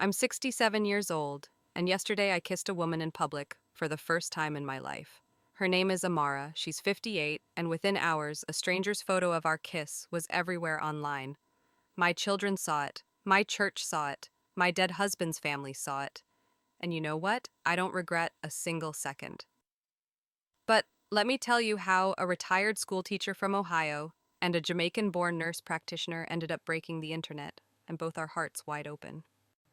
I'm 67 years old, and yesterday I kissed a woman in public for the first time in my life. Her name is Amara, she's 58, and within hours, a stranger's photo of our kiss was everywhere online. My children saw it, my church saw it, my dead husband's family saw it. And you know what? I don't regret a single second. But let me tell you how a retired schoolteacher from Ohio and a Jamaican-born nurse practitioner ended up breaking the internet, and both our hearts wide open.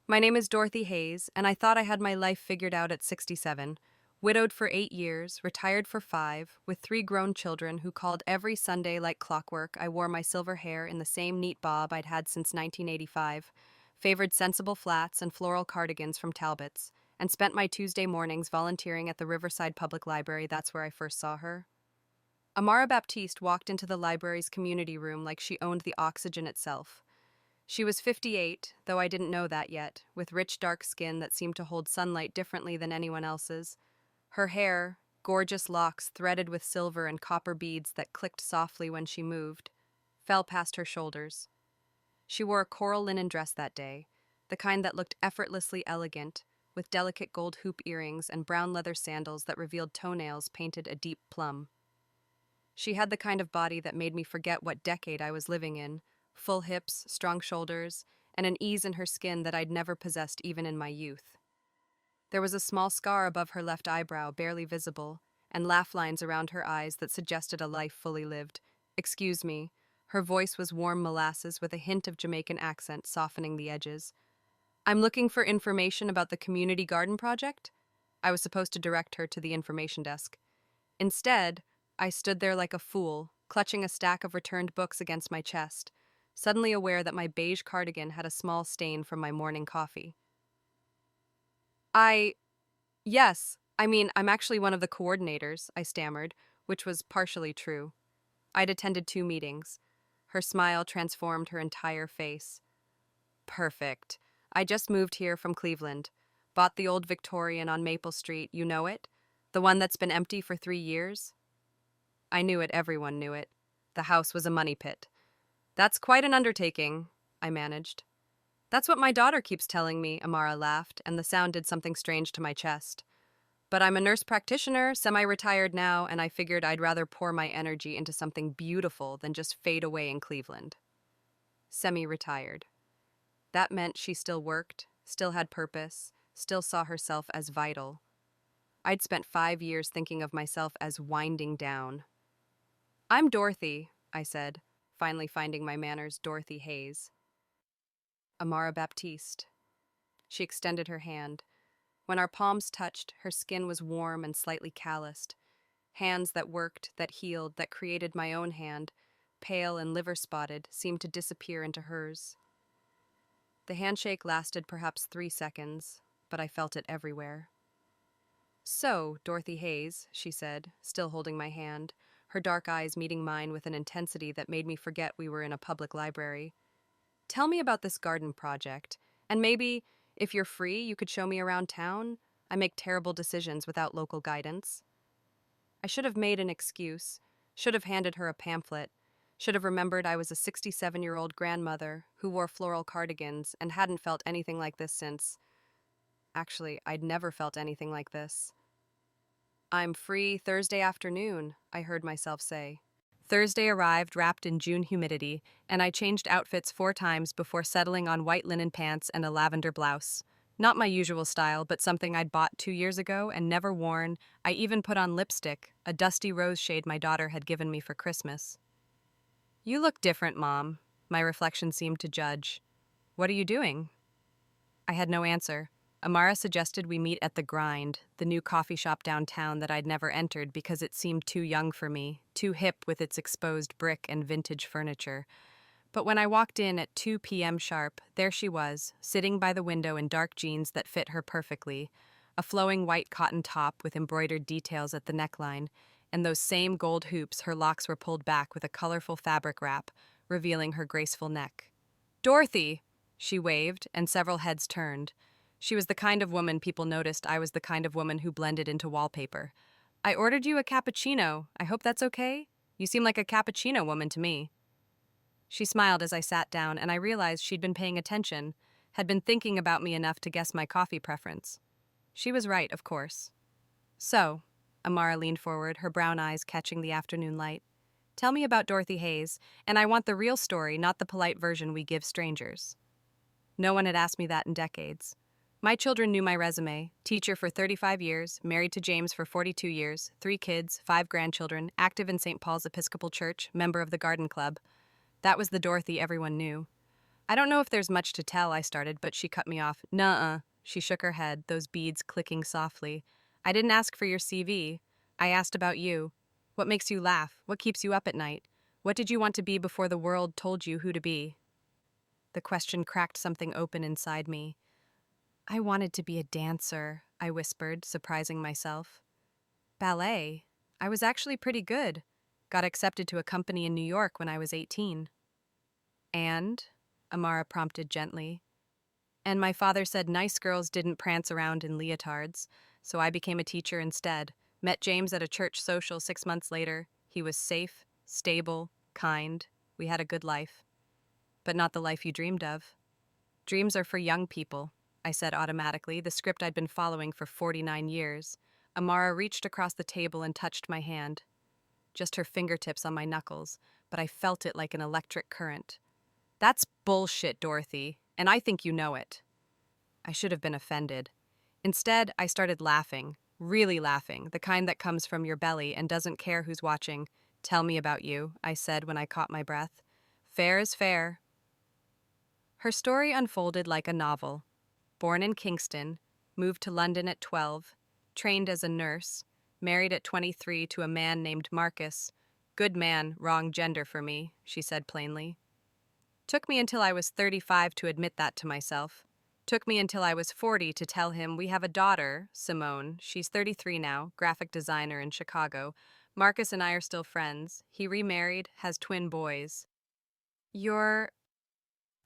My name is Dorothy Hayes, and I thought I had my life figured out at 67. Widowed for 8 years, retired for 5, with 3 grown children who called every Sunday like clockwork. I wore my silver hair in the same neat bob I'd had since 1985, favored sensible flats and floral cardigans from Talbot's, and spent my Tuesday mornings volunteering at the Riverside Public Library. That's where I first saw her. Amara Baptiste walked into the library's community room like she owned the oxygen itself. She was 58, though I didn't know that yet, with rich dark skin that seemed to hold sunlight differently than anyone else's. Her hair, gorgeous locks threaded with silver and copper beads that clicked softly when she moved, fell past her shoulders. She wore a coral linen dress that day, the kind that looked effortlessly elegant, with delicate gold hoop earrings and brown leather sandals that revealed toenails painted a deep plum. She had the kind of body that made me forget what decade I was living in, full hips, strong shoulders, and an ease in her skin that I'd never possessed even in my youth. There was a small scar above her left eyebrow, barely visible, and laugh lines around her eyes that suggested a life fully lived. Excuse me. Her voice was warm molasses with a hint of Jamaican accent softening the edges. I'm looking for information about the community garden project? I was supposed to direct her to the information desk. Instead, I stood there like a fool, clutching a stack of returned books against my chest, suddenly aware that my beige cardigan had a small stain from my morning coffee. Yes, I'm actually one of the coordinators, I stammered, which was partially true. I'd attended 2 meetings. Her smile transformed her entire face. Perfect. I just moved here from Cleveland. Bought the old Victorian on Maple Street, you know it? The one that's been empty for 3 years? I knew it, everyone knew it. The house was a money pit. That's quite an undertaking, I managed. That's what my daughter keeps telling me, Amara laughed, and the sound did something strange to my chest. But I'm a nurse practitioner, semi-retired now, and I figured I'd rather pour my energy into something beautiful than just fade away in Cleveland. Semi-retired. That meant she still worked, still had purpose, still saw herself as vital. I'd spent 5 years thinking of myself as winding down. I'm Dorothy, I said, finally finding my manners. Dorothy Hayes. Amara Baptiste. She extended her hand. When our palms touched, her skin was warm and slightly calloused. Hands that worked, that healed, that created my own hand, pale and liver-spotted, seemed to disappear into hers. The handshake lasted perhaps 3 seconds, but I felt it everywhere. So, Dorothy Hayes, she said, still holding my hand, her dark eyes meeting mine with an intensity that made me forget we were in a public library. Tell me about this garden project, and maybe, if you're free, you could show me around town. I make terrible decisions without local guidance. I should have made an excuse, should have handed her a pamphlet, should have remembered I was a 67-year-old grandmother who wore floral cardigans and hadn't felt anything like this since. Actually, I'd never felt anything like this. I'm free Thursday afternoon, I heard myself say. Thursday arrived wrapped in June humidity, and I changed outfits 4 times before settling on white linen pants and a lavender blouse. Not my usual style, but something I'd bought 2 years ago and never worn. I even put on lipstick, a dusty rose shade my daughter had given me for Christmas. You look different, Mom, my reflection seemed to judge. What are you doing? I had no answer. Amara suggested we meet at The Grind, the new coffee shop downtown that I'd never entered because it seemed too young for me, too hip with its exposed brick and vintage furniture. But when I walked in at 2 p.m. sharp, there she was, sitting by the window in dark jeans that fit her perfectly, a flowing white cotton top with embroidered details at the neckline, and those same gold hoops her locks were pulled back with a colorful fabric wrap, revealing her graceful neck. Dorothy! She waved, and several heads turned. She was the kind of woman people noticed I was the kind of woman who blended into wallpaper. I ordered you a cappuccino. I hope that's okay? You seem like a cappuccino woman to me. She smiled as I sat down, and I realized she'd been paying attention, had been thinking about me enough to guess my coffee preference. She was right, of course. So, Amara leaned forward, her brown eyes catching the afternoon light. Tell me about Dorothy Hayes, and I want the real story, not the polite version we give strangers. No one had asked me that in decades. My children knew my resume: teacher for 35 years, married to James for 42 years, 3 kids, 5 grandchildren, active in St. Paul's Episcopal Church, member of the Garden Club. That was the Dorothy everyone knew. I don't know if there's much to tell, I started, but she cut me off. Nuh-uh. She shook her head, those beads clicking softly. I didn't ask for your CV. I asked about you. What makes you laugh? What keeps you up at night? What did you want to be before the world told you who to be? The question cracked something open inside me. I wanted to be a dancer, I whispered, surprising myself. Ballet? I was actually pretty good. Got accepted to a company in New York when I was 18. And? Amara prompted gently. And my father said nice girls didn't prance around in leotards, so I became a teacher instead. Met James at a church social 6 months later. He was safe, stable, kind. We had a good life. But not the life you dreamed of. Dreams are for young people, I said automatically, the script I'd been following for 49 years. Amara reached across the table and touched my hand. Just her fingertips on my knuckles, but I felt it like an electric current. That's bullshit, Dorothy, and I think you know it. I should have been offended. Instead, I started laughing, really laughing, the kind that comes from your belly and doesn't care who's watching. Tell me about you, I said when I caught my breath. Fair is fair. Her story unfolded like a novel. Born in Kingston, moved to London at 12, trained as a nurse, married at 23 to a man named Marcus. Good man, wrong gender for me, she said plainly. Took me until I was 35 to admit that to myself. Took me until I was 40 to tell him we have a daughter, Simone. She's 33 now, graphic designer in Chicago. Marcus and I are still friends. He remarried, has twin boys. You're...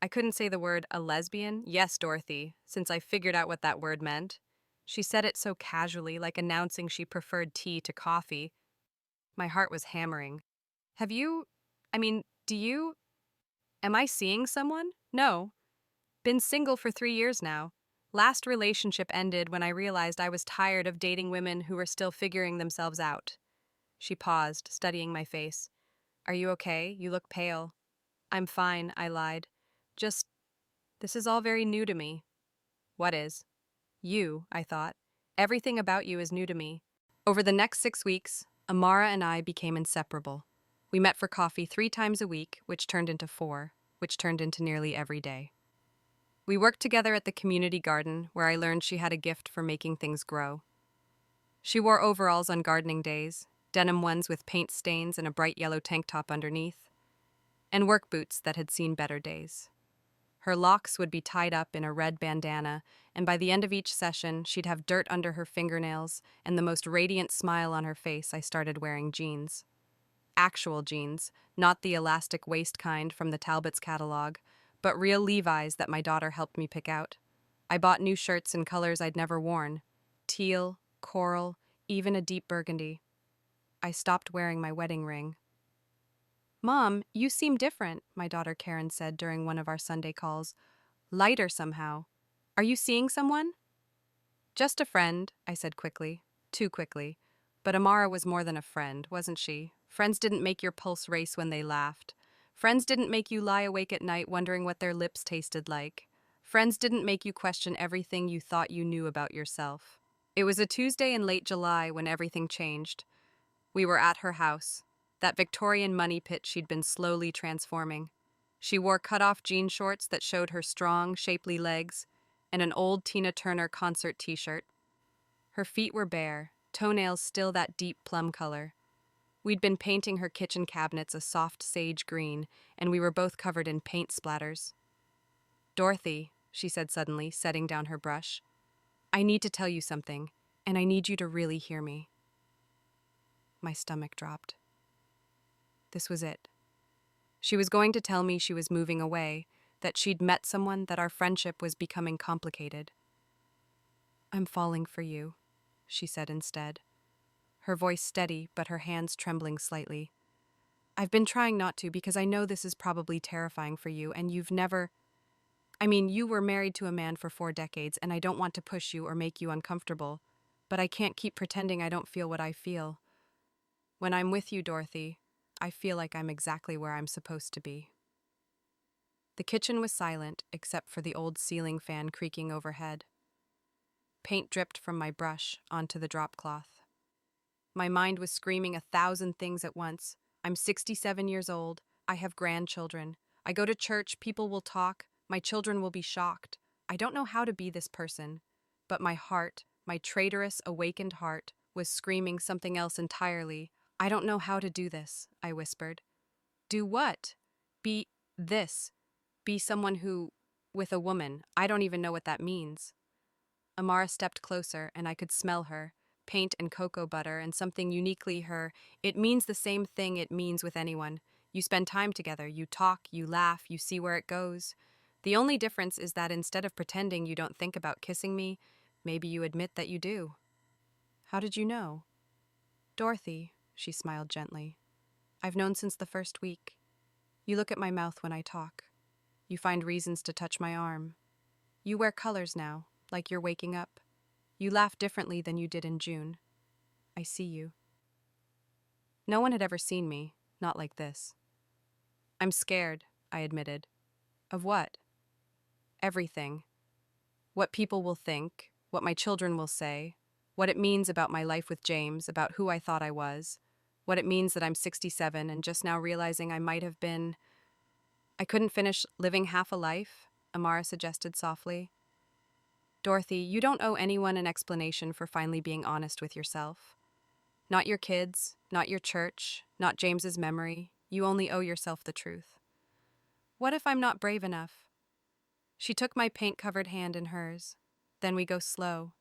I couldn't say the word a lesbian. Yes, Dorothy, since I figured out what that word meant. She said it so casually, like announcing she preferred tea to coffee. My heart was hammering. Have you... do you... Am I seeing someone? No. Been single for 3 years now. Last relationship ended when I realized I was tired of dating women who were still figuring themselves out. She paused, studying my face. Are you okay? You look pale. I'm fine, I lied. This is all very new to me. What is? You, I thought. Everything about you is new to me. Over the next 6 weeks, Amara and I became inseparable. We met for coffee 3 times a week, which turned into 4, which turned into nearly every day. We worked together at the community garden, where I learned she had a gift for making things grow. She wore overalls on gardening days, denim ones with paint stains and a bright yellow tank top underneath, and work boots that had seen better days. Her locks would be tied up in a red bandana, and by the end of each session, she'd have dirt under her fingernails and the most radiant smile on her face. I started wearing jeans. Actual jeans, not the elastic waist kind from the Talbot's catalog, but real Levi's that my daughter helped me pick out. I bought new shirts in colors I'd never worn: teal, coral, even a deep burgundy. I stopped wearing my wedding ring. Mom, you seem different, my daughter Karen said during one of our Sunday calls. Lighter somehow. Are you seeing someone? Just a friend, I said quickly. Too quickly. But Amara was more than a friend, wasn't she? Friends didn't make your pulse race when they laughed. Friends didn't make you lie awake at night wondering what their lips tasted like. Friends didn't make you question everything you thought you knew about yourself. It was a Tuesday in late July when everything changed. We were at her house, that Victorian money pit she'd been slowly transforming. She wore cut-off jean shorts that showed her strong, shapely legs, and an old Tina Turner concert t-shirt. Her feet were bare, toenails still that deep plum color. We'd been painting her kitchen cabinets a soft sage green, and we were both covered in paint splatters. Dorothy, she said suddenly, setting down her brush, I need to tell you something, and I need you to really hear me. My stomach dropped. This was it. She was going to tell me she was moving away, that she'd met someone, that our friendship was becoming complicated. I'm falling for you, she said instead, her voice steady but her hands trembling slightly. I've been trying not to because I know this is probably terrifying for you, and you've never... I mean, you were married to a man for 4 decades, and I don't want to push you or make you uncomfortable, but I can't keep pretending I don't feel what I feel. When I'm with you, Dorothy, I feel like I'm exactly where I'm supposed to be. The kitchen was silent, except for the old ceiling fan creaking overhead. Paint dripped from my brush onto the drop cloth. My mind was screaming 1,000 things at once. I'm 67 years old. I have grandchildren. I go to church, people will talk. My children will be shocked. I don't know how to be this person. But my heart, my traitorous, awakened heart, was screaming something else entirely. I don't know how to do this, I whispered. Do what? Be this. Be someone who, with a woman. I don't even know what that means. Amara stepped closer, and I could smell her. Paint and cocoa butter, and something uniquely her. It means the same thing it means with anyone. You spend time together, you talk, you laugh, you see where it goes. The only difference is that instead of pretending you don't think about kissing me, maybe you admit that you do. How did you know? Dorothy, she smiled gently. I've known since the first week. You look at my mouth when I talk. You find reasons to touch my arm. You wear colors now, like you're waking up. You laugh differently than you did in June. I see you. No one had ever seen me, not like this. I'm scared, I admitted. Of what? Everything. What people will think, what my children will say, what it means about my life with James, about who I thought I was, what it means that I'm 67 and just now realizing I might have been. I couldn't finish living half a life, Amara suggested softly. Dorothy, you don't owe anyone an explanation for finally being honest with yourself. Not your kids, not your church, not James's memory. You only owe yourself the truth. What if I'm not brave enough? She took my paint-covered hand in hers. Then we go slow.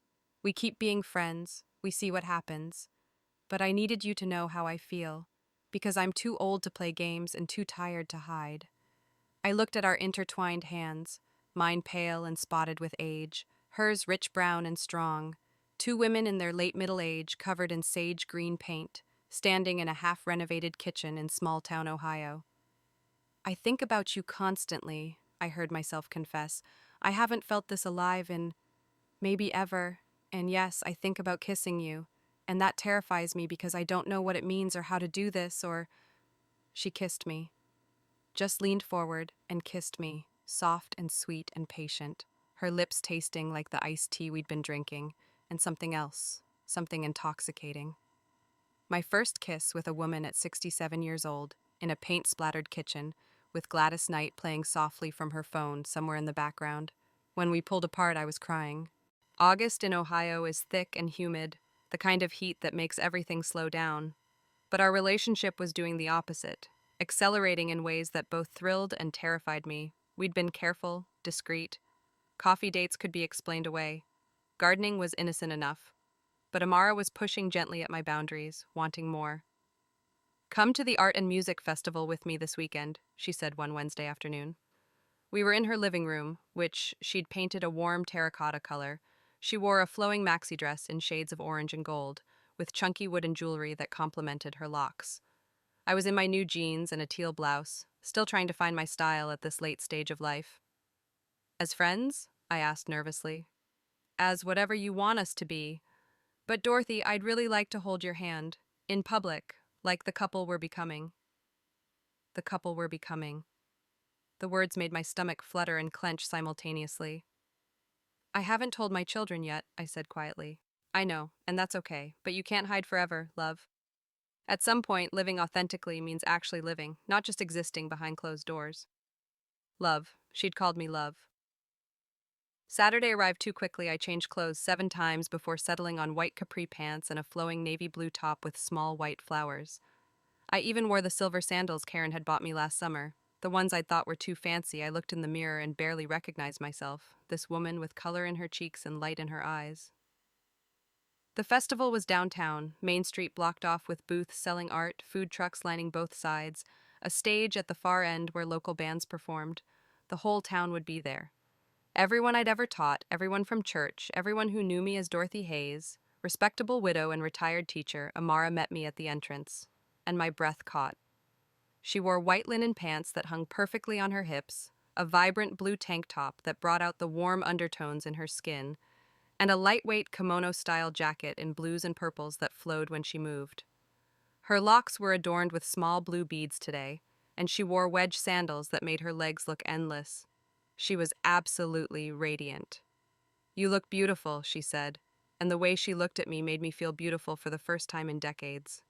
We keep being friends. We see what happens. But I needed you to know how I feel, because I'm too old to play games and too tired to hide. I looked at our intertwined hands, mine pale and spotted with age, hers rich brown and strong, two women in their late middle age covered in sage green paint, standing in a half-renovated kitchen in small-town Ohio. I think about you constantly, I heard myself confess. I haven't felt this alive in maybe ever, and yes, I think about kissing you, and that terrifies me because I don't know what it means or how to do this or. She kissed me. Just leaned forward and kissed me, soft and sweet and patient, her lips tasting like the iced tea we'd been drinking, and something else, something intoxicating. My first kiss with a woman at 67 years old, in a paint-splattered kitchen, with Gladys Knight playing softly from her phone somewhere in the background. When we pulled apart, I was crying. August in Ohio is thick and humid, the kind of heat that makes everything slow down. But our relationship was doing the opposite, accelerating in ways that both thrilled and terrified me. We'd been careful, discreet. Coffee dates could be explained away. Gardening was innocent enough. But Amara was pushing gently at my boundaries, wanting more. Come to the Art and Music Festival with me this weekend, she said one Wednesday afternoon. We were in her living room, which she'd painted a warm terracotta color. She wore a flowing maxi dress in shades of orange and gold, with chunky wooden jewelry that complemented her locks. I was in my new jeans and a teal blouse, still trying to find my style at this late stage of life. As friends? I asked nervously. As whatever you want us to be. But Dorothy, I'd really like to hold your hand, in public, like the couple we're becoming. The couple we're becoming. The words made my stomach flutter and clench simultaneously. I haven't told my children yet, I said quietly. I know, and that's okay, but you can't hide forever, love. At some point, living authentically means actually living, not just existing behind closed doors. Love. She'd called me love. Saturday arrived too quickly. I changed clothes 7 times before settling on white capri pants and a flowing navy blue top with small white flowers. I even wore the silver sandals Karen had bought me last summer. The ones I'd thought were too fancy. I looked in the mirror and barely recognized myself, this woman with color in her cheeks and light in her eyes. The festival was downtown, Main Street blocked off with booths selling art, food trucks lining both sides, a stage at the far end where local bands performed. The whole town would be there. Everyone I'd ever taught, everyone from church, everyone who knew me as Dorothy Hayes, respectable widow and retired teacher, Amara met me at the entrance, and my breath caught. She wore white linen pants that hung perfectly on her hips, a vibrant blue tank top that brought out the warm undertones in her skin, and a lightweight kimono-style jacket in blues and purples that flowed when she moved. Her locks were adorned with small blue beads today, and she wore wedge sandals that made her legs look endless. She was absolutely radiant. "You look beautiful," she said, and the way she looked at me made me feel beautiful for the first time in decades.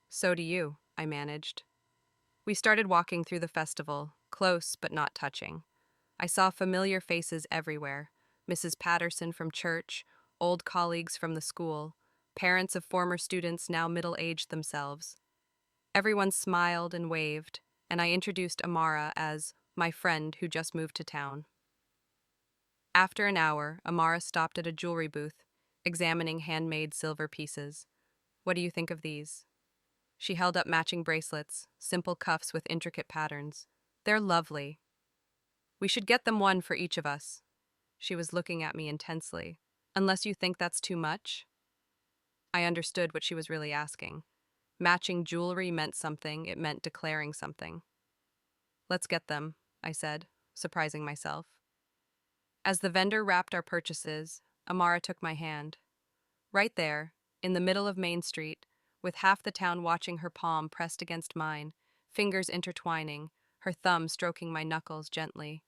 "So do you," I managed. We started walking through the festival, close but not touching. I saw familiar faces everywhere: Mrs. Patterson from church, old colleagues from the school, parents of former students now middle-aged themselves. Everyone smiled and waved, and I introduced Amara as my friend who just moved to town. After an hour, Amara stopped at a jewelry booth, examining handmade silver pieces. "What do you think of these?" She held up matching bracelets, simple cuffs with intricate patterns. "They're lovely. We should get them one for each of us." She was looking at me intensely. "Unless you think that's too much?" I understood what she was really asking. Matching jewelry meant something, it meant declaring something. "Let's get them," I said, surprising myself. As the vendor wrapped our purchases, Amara took my hand. Right there, in the middle of Main Street, with half the town watching her palm pressed against mine, fingers intertwining, her thumb stroking my knuckles gently.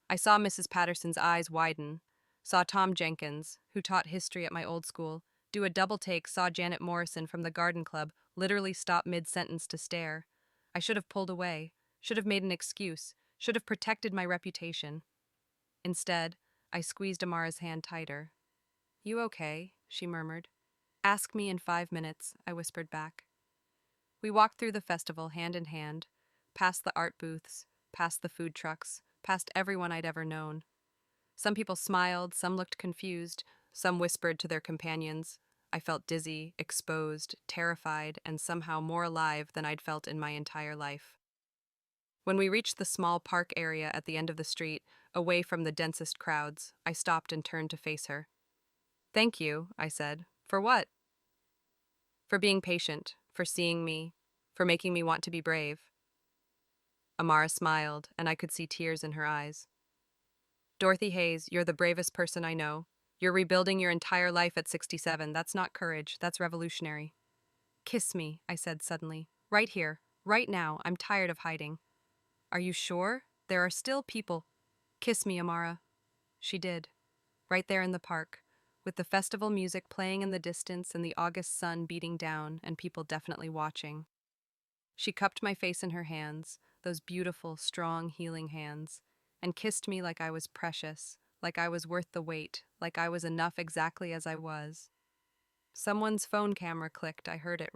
I saw Mrs. Patterson's eyes widen, saw Tom Jenkins, who taught history at my old school, do a double take, saw Janet Morrison from the garden club literally stop mid-sentence to stare. I should have pulled away, should have made an excuse, should have protected my reputation. Instead, I squeezed Amara's hand tighter. "You okay?" she murmured. "Ask me in 5 minutes," I whispered back. We walked through the festival hand in hand, past the art booths, past the food trucks, past everyone I'd ever known. Some people smiled, some looked confused, some whispered to their companions. I felt dizzy, exposed, terrified, and somehow more alive than I'd felt in my entire life. When we reached the small park area at the end of the street, away from the densest crowds, I stopped and turned to face her. "Thank you," I said. "For what?" "For being patient, for seeing me, for making me want to be brave." Amara smiled, and I could see tears in her eyes. "Dorothy Hayes, you're the bravest person I know. You're rebuilding your entire life at 67. That's not courage, that's revolutionary." "Kiss me," I said suddenly. "Right here, right now. I'm tired of hiding." "Are you sure? There are still people—" "Kiss me, Amara." She did. Right there in the park, with the festival music playing in the distance and the August sun beating down and people definitely watching. She cupped my face in her hands, those beautiful, strong, healing hands, and kissed me like I was precious, like I was worth the wait, like I was enough exactly as I was. Someone's phone camera clicked. I heard it.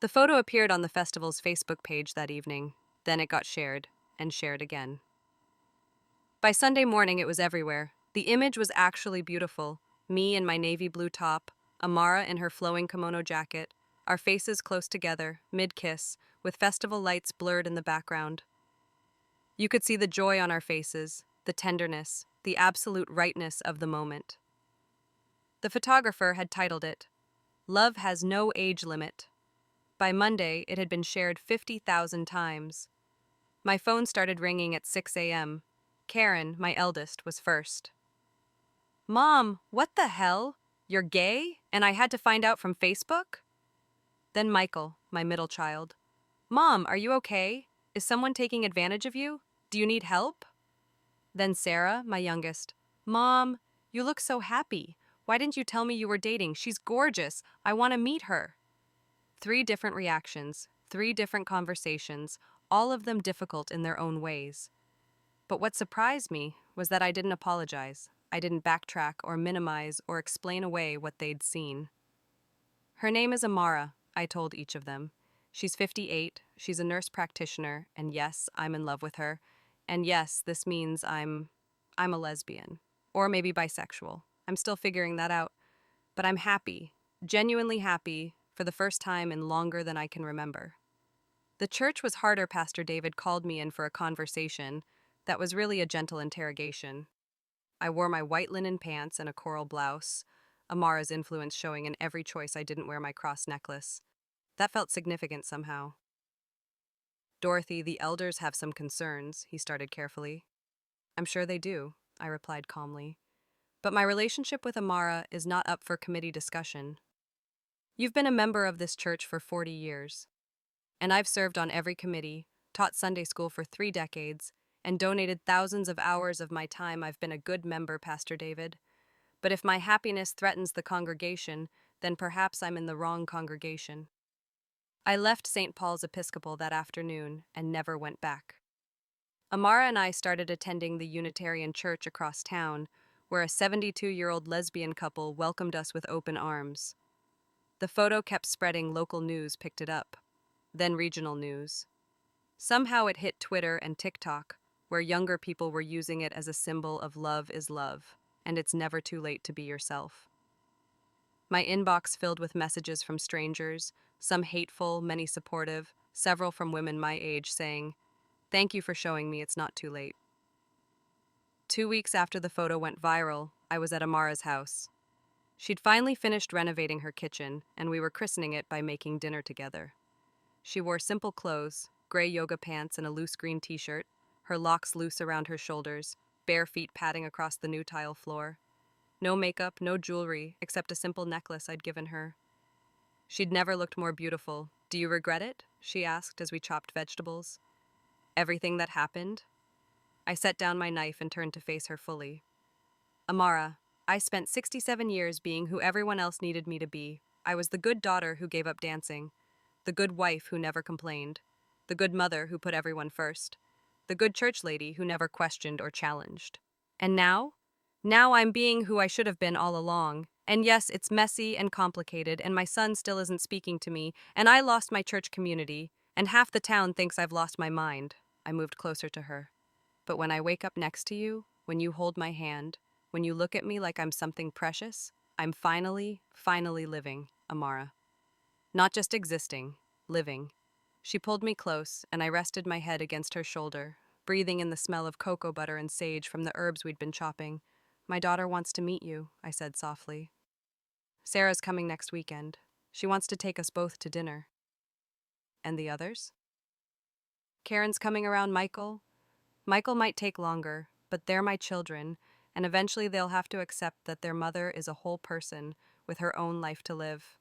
The photo appeared on the festival's Facebook page that evening. Then it got shared, and shared again. By Sunday morning, it was everywhere. The image was actually beautiful. Me in my navy blue top, Amara in her flowing kimono jacket, our faces close together, mid-kiss, with festival lights blurred in the background. You could see the joy on our faces, the tenderness, the absolute rightness of the moment. The photographer had titled it, "Love Has No Age Limit." By Monday, it had been shared 50,000 times. My phone started ringing at 6 a.m. Karen, my eldest, was first. "Mom, what the hell? You're gay? And I had to find out from Facebook?" Then Michael, my middle child. "Mom, are you okay? Is someone taking advantage of you? Do you need help?" Then Sarah, my youngest. "Mom, you look so happy. Why didn't you tell me you were dating? She's gorgeous. I want to meet her." 3 different reactions, 3 different conversations, all of them difficult in their own ways. But what surprised me was that I didn't apologize. I didn't backtrack or minimize or explain away what they'd seen. "Her name is Amara," I told each of them. "She's 58, she's a nurse practitioner, and yes, I'm in love with her. And yes, this means I'm a lesbian. Or maybe bisexual. I'm still figuring that out. But I'm happy, genuinely happy, for the first time in longer than I can remember." The church was harder. Pastor David called me in for a conversation that was really a gentle interrogation. I wore my white linen pants and a coral blouse, Amara's influence showing in every choice I didn't wear my cross necklace. That felt significant somehow. Dorothy, the elders have some concerns, he started carefully. I'm sure they do, I replied calmly. But my relationship with Amara is not up for committee discussion. You've been a member of this church for 40 years, and I've served on every committee, taught Sunday school for 3 decades, and donated thousands of hours of my time. I've been a good member, Pastor David. But if my happiness threatens the congregation, then perhaps I'm in the wrong congregation. I left St. Paul's Episcopal that afternoon and never went back. Amara and I started attending the Unitarian Church across town, where a 72-year-old lesbian couple welcomed us with open arms. The photo kept spreading. Local news picked it up, then regional news. Somehow it hit Twitter and TikTok, where younger people were using it as a symbol of love is love, and it's never too late to be yourself. My inbox filled with messages from strangers, some hateful, many supportive, several from women my age saying, "Thank you for showing me it's not too late." 2 weeks after the photo went viral, I was at Amara's house. She'd finally finished renovating her kitchen, and we were christening it by making dinner together. She wore simple clothes, gray yoga pants and a loose green t-shirt, her locks loose around her shoulders, bare feet padding across the new tile floor. No makeup, no jewelry, except a simple necklace I'd given her. She'd never looked more beautiful. "Do you regret it?" she asked as we chopped vegetables. "Everything that happened?" I set down my knife and turned to face her fully. "Amara, I spent 67 years being who everyone else needed me to be. I was the good daughter who gave up dancing, the good wife who never complained, the good mother who put everyone first, the good church lady who never questioned or challenged. And now? Now I'm being who I should have been all along. And yes, it's messy and complicated, and my son still isn't speaking to me, and I lost my church community, and half the town thinks I've lost my mind." I moved closer to her. "But when I wake up next to you, when you hold my hand, when you look at me like I'm something precious, I'm finally living, Amara. Not just existing, living." She pulled me close, and I rested my head against her shoulder, breathing in the smell of cocoa butter and sage from the herbs we'd been chopping. "My daughter wants to meet you," I said softly. "Sarah's coming next weekend. She wants to take us both to dinner." "And the others?" "Karen's coming around Michael. Michael might take longer, but they're my children, and eventually they'll have to accept that their mother is a whole person with her own life to live."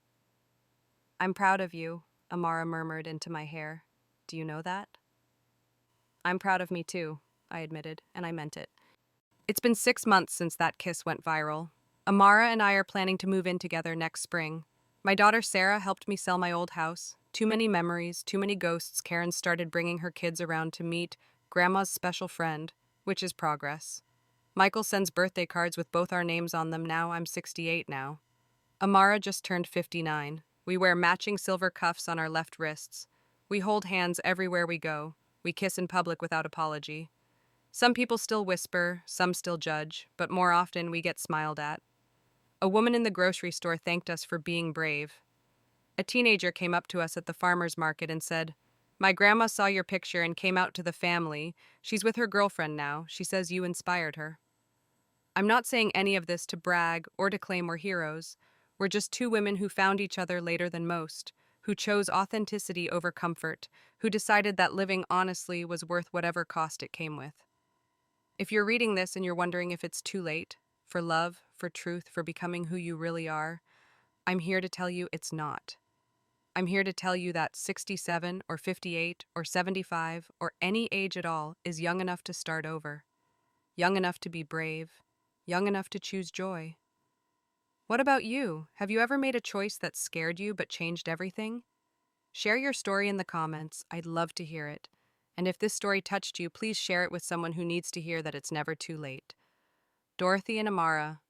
"I'm proud of you," Amara murmured into my hair. "Do you know that?" "I'm proud of me too," I admitted, and I meant it. It's been 6 months since that kiss went viral. Amara and I are planning to move in together next spring. My daughter Sarah helped me sell my old house. Too many memories, too many ghosts. Karen started bringing her kids around to meet Grandma's special friend, which is progress. Michael sends birthday cards with both our names on them now. I'm 68 now. Amara just turned 59. We wear matching silver cuffs on our left wrists. We hold hands everywhere we go. We kiss in public without apology. Some people still whisper, some still judge, but more often we get smiled at. A woman in the grocery store thanked us for being brave. A teenager came up to us at the farmer's market and said, "My grandma saw your picture and came out to the family. She's with her girlfriend now. She says you inspired her." I'm not saying any of this to brag or to claim we're heroes. We're just 2 women who found each other later than most, who chose authenticity over comfort, who decided that living honestly was worth whatever cost it came with. If you're reading this and you're wondering if it's too late for love, for truth, for becoming who you really are, I'm here to tell you it's not. I'm here to tell you that 67 or 58 or 75 or any age at all is young enough to start over, young enough to be brave, young enough to choose joy. What about you? Have you ever made a choice that scared you but changed everything? Share your story in the comments. I'd love to hear it. And if this story touched you, please share it with someone who needs to hear that it's never too late. Dorothy and Amara,